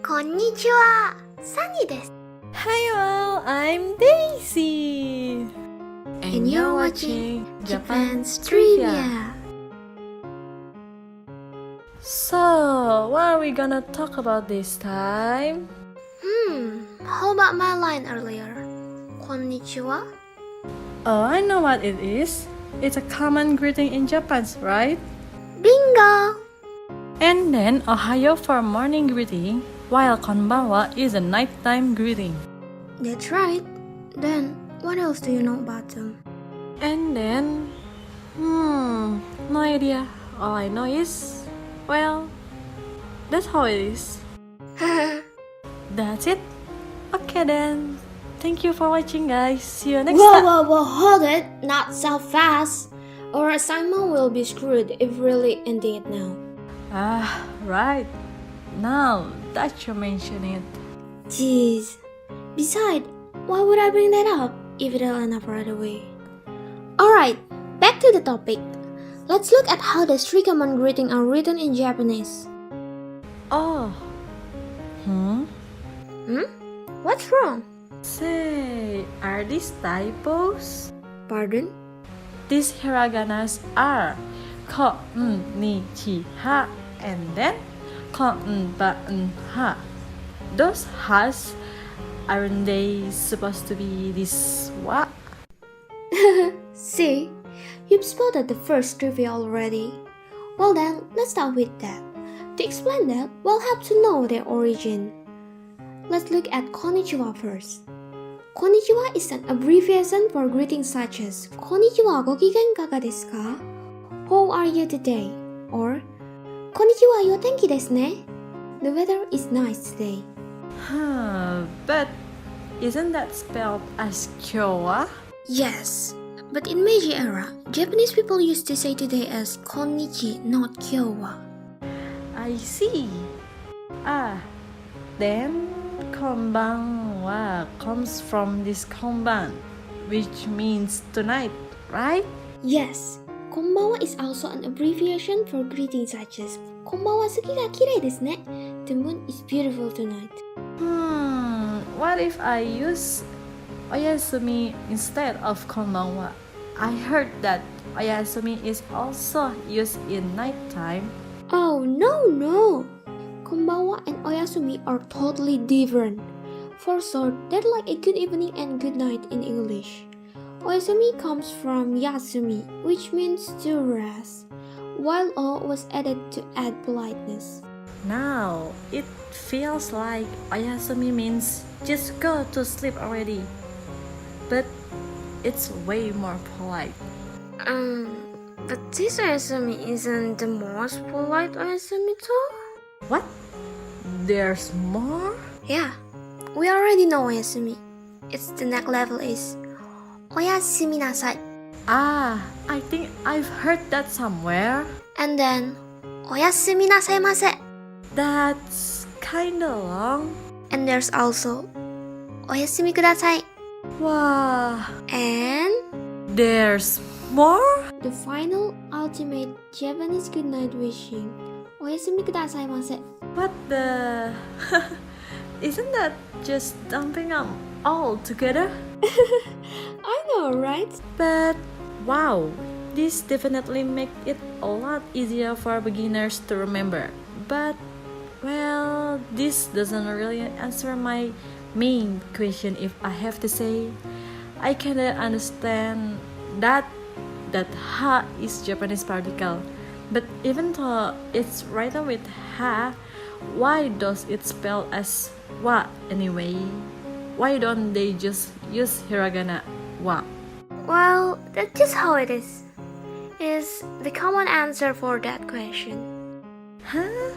こんにちは、サニーです。Hi all, I'm Daisy. And you're watching Japan's Trivia. So, what are we gonna talk about this time? How about my line earlier? こんにちは? Oh, I know what it is. It's a common greeting in Japan, right? Bingo! And then Ohio for morning greeting, while konbanwa is a nighttime greeting. That's right. Then, what else do you know about them? And then, no idea. All I know is, well, that's how it is. That's it. Okay then. Thank you for watching, guys. See you next time. Whoa, hold it. Not so fast. Our assignment will be screwed if really ending it now. Right. Now that you mention it. Jeez. Besides, why would I bring that up if it'll end up right away? Alright, back to the topic. Let's look at how the three common greetings are written in Japanese. Oh. What's wrong? Say, are these typos? Pardon? These hiraganas are Khoirunnisa and then Khoirunnisa. Those has, aren't they supposed to be this what? See, you've spotted the first trivia already. Well then, let's start with that. To explain that, we'll have to know their origin. Let's look at konnichiwa first. Konnichiwa is an abbreviation for greetings such as Konnichiwa gokigen kaga desu ka? How are you today? Or Konnichiwa yo tenki desu ne? The weather is nice today. But isn't that spelled as kyowa? Yes, but in Meiji era, Japanese people used to say today as konnichi, not kyowa. I see. Then konbanwa comes from this konban, which means tonight, right? Yes, konbanwa is also an abbreviation for greetings such as konbanwa suki ga kirei desu ne? The moon is beautiful tonight. What if I use oyasumi instead of konbanwa? I heard that oyasumi is also used in nighttime. Oh no! Konbanwa and oyasumi are totally different. For sure, they're like a good evening and good night in English. Oyasumi comes from yasumi, which means to rest, while o was added to add politeness. Now, it feels like oyasumi means just go to sleep already. But it's way more polite. But this oyasumi isn't the most polite oyasumi too? What? There's more? Yeah, we already know oyasumi. Its the next level is oyasumi nasai. I think I've heard that somewhere. And then oyasumi nasaimase. That's kinda long. And there's also oyasumi kudasai. Wow. And There's more? the final ultimate Japanese goodnight wishing, oyasumi kudasaimase. What the? Isn't that just dumping them all together? I know, right? But wow, this definitely makes it a lot easier for beginners to remember. But well, this doesn't really answer my main question if I have to say. I kinda understand that ha is Japanese particle, but even though it's written with ha, why does it spell as wa anyway? Why don't they just use hiragana wa? Well, that's just how it is the common answer for that question. Huh?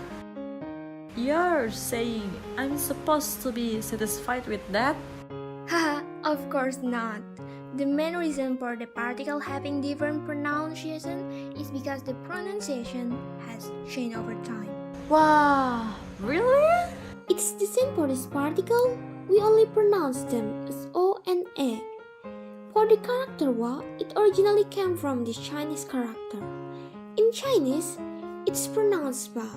You're saying I'm supposed to be satisfied with that? Haha, of course not. The main reason for the particle having different pronunciation is because the pronunciation has changed over time. Wow, really? It's the same for this particle, we only pronounce them as O and E. For the character wa, it originally came from this Chinese character. In Chinese, it's pronounced ba,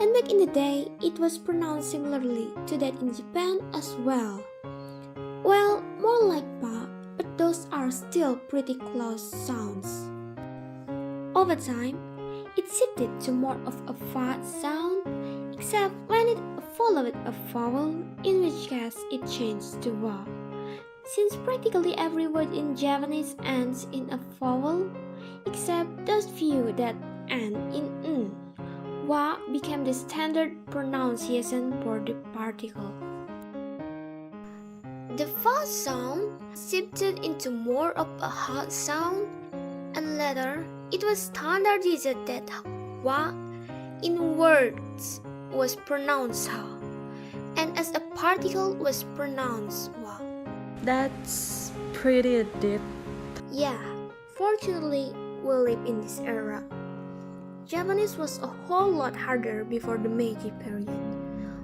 And back in the day, it was pronounced similarly to that in Japan as well. Well, more like pa, but those are still pretty close sounds. Over time, it shifted to more of a fa sound, except when it followed a vowel, in which case it changed to wa. Since practically every word in Japanese ends in a vowel, except those few that end in n, wa became the standard pronunciation for the particle. The fa sound shifted into more of a ha sound, and later it was standardized that wa in words was pronounced ha, and as a particle was pronounced wa. That's pretty deep. Yeah, fortunately, we live in this era. Japanese was a whole lot harder before the Meiji period.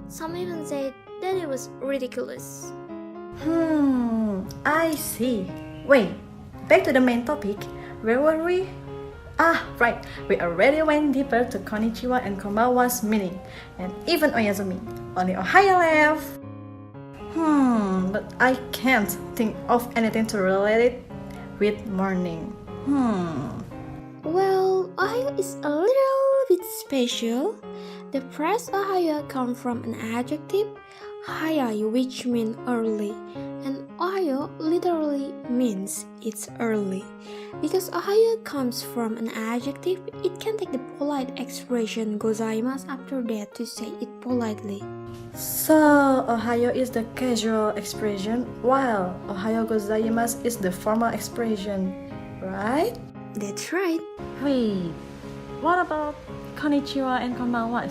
Some even said that it was ridiculous. I see. Wait, back to the main topic. Where were we? Right. We already went deeper to konnichiwa and konbanwa's meaning, and even oyazumi. Only Ohio left. But I can't think of anything to relate it with morning. Well, Ohio is a little bit special. The phrase Ohio comes from an adjective, hayai, which means early, and Ohio literally means it's early. Because Ohio comes from an adjective, it can take the polite expression gozaimasu after that to say it politely. So, Ohio is the casual expression, while Ohio gozaimasu is the formal expression, right? That's right. Wait, what about konnichiwa and konbanwa?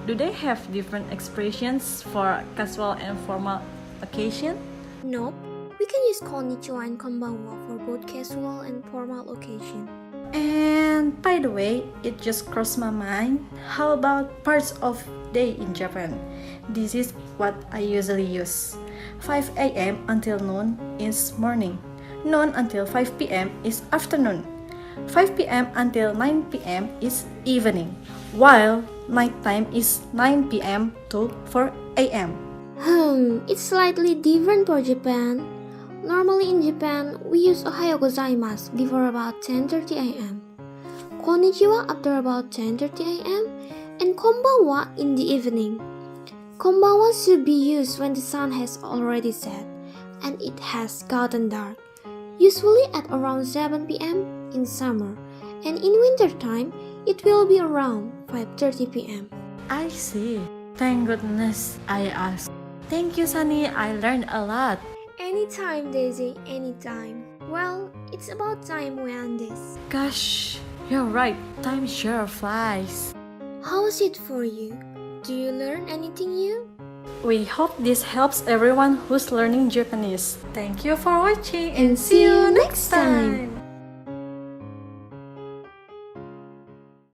Do they have different expressions for casual and formal occasion? Nope. We can use konnichiwa and konbanwa for both casual and formal occasion. And by the way, it just crossed my mind. How about parts of day in Japan? This is what I usually use. 5 a.m. until noon is morning. Noon until 5 p.m. is afternoon. 5 p.m. until 9 p.m. is evening. While nighttime is 9 p.m. to 4 a.m. It's slightly different for Japan. Normally in Japan, we use Ohayo gozaimasu before about 10:30 a.m., konnichiwa after about 10:30 a.m., and konbanwa in the evening. Konbanwa should be used when the sun has already set and it has gotten dark, usually at around 7 p.m. in summer, and in wintertime, it will be around 5:30 p.m. I see. Thank goodness I asked. Thank you, Sunny. I learned a lot. Anytime, Daisy, anytime. Well, it's about time we end this. Gosh, you're right. Time sure flies. How was it for you? Do you learn anything new? We hope this helps everyone who's learning Japanese. Thank you for watching and see you next time.